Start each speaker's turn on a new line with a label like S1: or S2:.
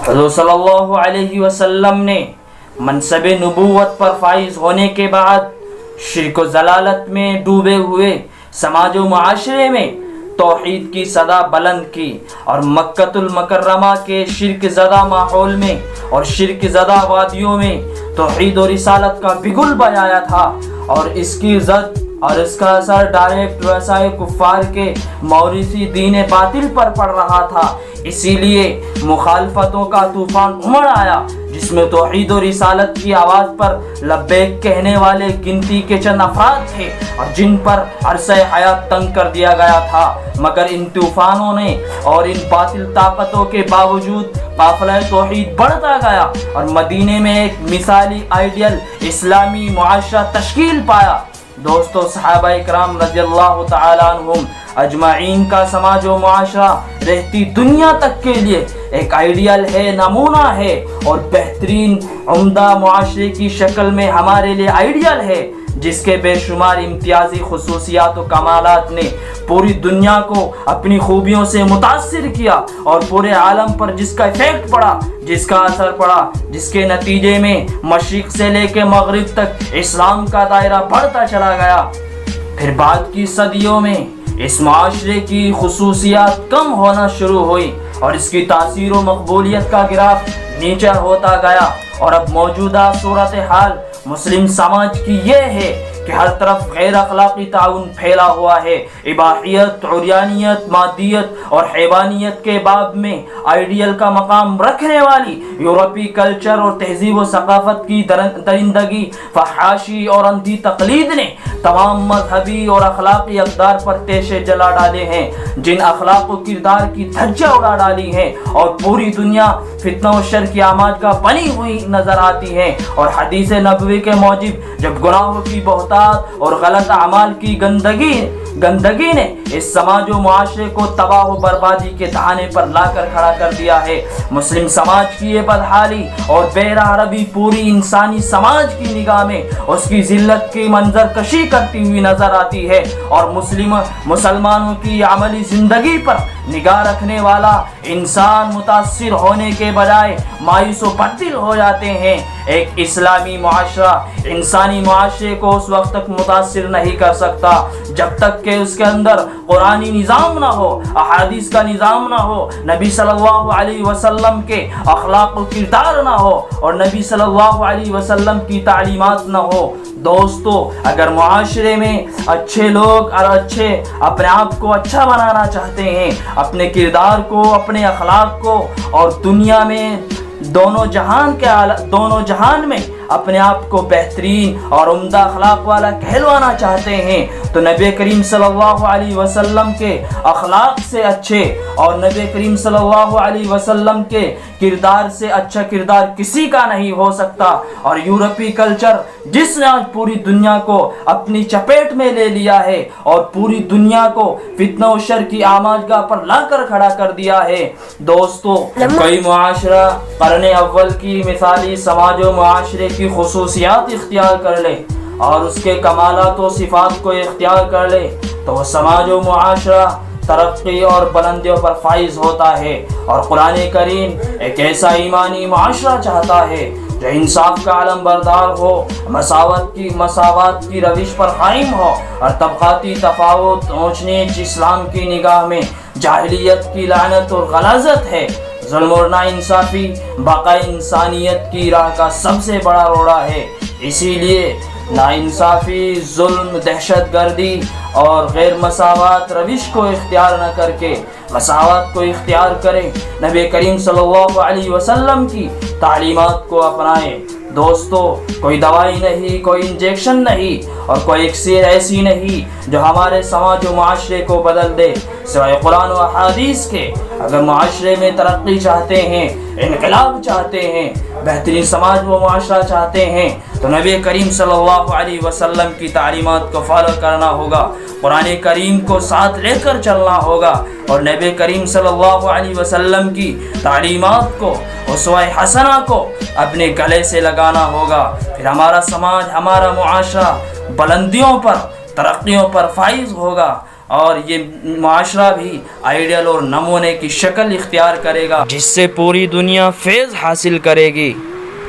S1: حضور صلی اللہ علیہ وسلم نے منصب نبوت پر فائز ہونے کے بعد شرک و ضلالت میں ڈوبے ہوئے سماج و معاشرے میں توحید کی صدا بلند کی، اور مکۃ المکرمہ کے شرک زدہ ماحول میں اور شرک زدہ وادیوں میں توحید و رسالت کا بگل بجایا تھا، اور اس کی زد اور اس کا اثر ڈائریکٹ وسائے کفار کے موروثی دین باطل پر پڑ رہا تھا۔ اسی لیے مخالفتوں کا طوفان امڑ آیا، جس میں توحید و رسالت کی آواز پر لبیک کہنے والے گنتی کے چند افراد تھے، اور جن پر عرصہ حیات تنگ کر دیا گیا تھا۔ مگر ان طوفانوں نے اور ان باطل طاقتوں کے باوجود قافلہ توحید بڑھتا گیا، اور مدینے میں ایک مثالی آئیڈیل اسلامی معاشرہ تشکیل پایا۔ دوستو، صحابہ اکرام رضی اللہ تعالیٰ عنہم اجمعین کا سماج و معاشرہ رہتی دنیا تک کے لیے ایک آئیڈیل ہے، نمونہ ہے، اور بہترین عمدہ معاشرے کی شکل میں ہمارے لیے آئیڈیل ہے، جس کے بے شمار امتیازی خصوصیات و کمالات نے پوری دنیا کو اپنی خوبیوں سے متاثر کیا، اور پورے عالم پر جس کا ایفیکٹ پڑا، جس کا اثر پڑا، جس کے نتیجے میں مشرق سے لے کے مغرب تک اسلام کا دائرہ بڑھتا چلا گیا۔ پھر بعد کی صدیوں میں اس معاشرے کی خصوصیات کم ہونا شروع ہوئی، اور اس کی تاثیر و مقبولیت کا گراف نیچے ہوتا گیا، اور اب موجودہ صورتحال مسلم سماج کی یہ ہے کہ ہر طرف غیر اخلاقی تعاون پھیلا ہوا ہے۔ اباحیت، عریانیت، مادیت اور حیوانیت کے باب میں آئیڈیل کا مقام رکھنے والی یورپی کلچر اور تہذیب و ثقافت کی درندگی، فحاشی اور اندھی تقلید نے تمام مذہبی اور اخلاقی اقدار پر تیشے جلا ڈالے ہیں، جن اخلاق و کردار کی دھجیاں اڑا ڈالی ہیں، اور پوری دنیا فتنہ و شر کی آماج کا بنی ہوئی نظر آتی ہے۔ اور حدیث نبوی کے موجب جب گناہوں کی بہتات اور غلط اعمال کی گندگی نے اس سماج و معاشرے کو تباہ و بربادی کے دہانے پر لا کر کھڑا کر دیا ہے، مسلم سماج کی یہ بدحالی اور بے راہ روی پوری انسانی سماج کی نگاہ میں اس کی ذلت کی منظر کشی کرتی ہوئی نظر آتی ہے، اور مسلمانوں کی عملی زندگی پر نگاہ رکھنے والا انسان متاثر ہونے کے بجائے مایوس و بددل ہو جاتے ہیں۔ ایک اسلامی معاشرہ انسانی معاشرے کو اس وقت تک متاثر نہیں کر سکتا جب تک کہ اس کے اندر قرآنی نظام نہ ہو، احادیث کا نظام نہ ہو، نبی صلی اللہ علیہ وسلم کے اخلاق و کردار نہ ہو، اور نبی صلی اللہ علیہ وسلم کی تعلیمات نہ ہو۔ دوستو، اگر معاشرے میں اچھے لوگ اور اپنے آپ کو اچھا بنانا چاہتے ہیں، اپنے کردار کو، اپنے اخلاق کو، اور دنیا میں دونوں جہان میں اپنے آپ کو بہترین اور عمدہ اخلاق والا کہلوانا چاہتے ہیں، تو نبی کریم صلی اللہ علیہ وسلم کے اخلاق سے اچھے اور نبی کریم صلی اللہ علیہ وسلم کے کردار سے اچھا کردار کسی کا نہیں ہو سکتا۔ اور یورپی کلچر جس نے آج پوری دنیا کو اپنی چپیٹ میں لے لیا ہے اور پوری دنیا کو فتنہ و شر کی آماجگاہ پر لا کر کھڑا کر دیا ہے۔ دوستو، کوئی معاشرہ قرن اول کی مثالی سماج و معاشرے کی خصوصیات اختیار کر لے اور اس کے کمالات و صفات کو اختیار کر لے، تو وہ سماج و معاشرہ ترقی اور بلندیوں پر فائز ہوتا ہے۔ اور قرآن کریم ایک ایسا ایمانی معاشرہ چاہتا ہے جو انصاف کا علم بردار ہو، مساوات کی روش پر قائم ہو، اور طبقاتی تفاوت، اونچ نیچ اسلام کی نگاہ میں جاہلیت کی لعنت اور غلاظت ہے۔ ظلم اور ناانصافی بقائے انسانیت کی راہ کا سب سے بڑا روڑا ہے۔ اسی لیے ناانصافی، ظلم، دہشت گردی اور غیر مساوات روش کو اختیار نہ کر کے مساوات کو اختیار کریں، نبی کریم صلی اللہ علیہ وسلم کی تعلیمات کو اپنائیں۔ دوستو، کوئی دوائی نہیں، کوئی انجیکشن نہیں، اور کوئی اکسیر ایسی نہیں جو ہمارے سماج و معاشرے کو بدل دے سوائے قرآن و احادیث کے۔ اگر معاشرے میں ترقی چاہتے ہیں، انقلاب چاہتے ہیں، بہترین سماج و معاشرہ چاہتے ہیں، تو نبی کریم صلی اللہ علیہ وسلم کی تعلیمات کو فالو کرنا ہوگا، قرآن کریم کو ساتھ لے کر چلنا ہوگا، اور نبی کریم صلی اللہ علیہ وسلم کی تعلیمات کو، اسوہ حسنہ کو اپنے گلے سے لگانا ہوگا۔ پھر ہمارا سماج، ہمارا معاشرہ بلندیوں پر، ترقیوں پر فائز ہوگا۔ اور یہ معاشرہ بھی آئیڈیل اور نمونے کی شکل اختیار کرے گا جس سے پوری دنیا فیض حاصل کرے گی۔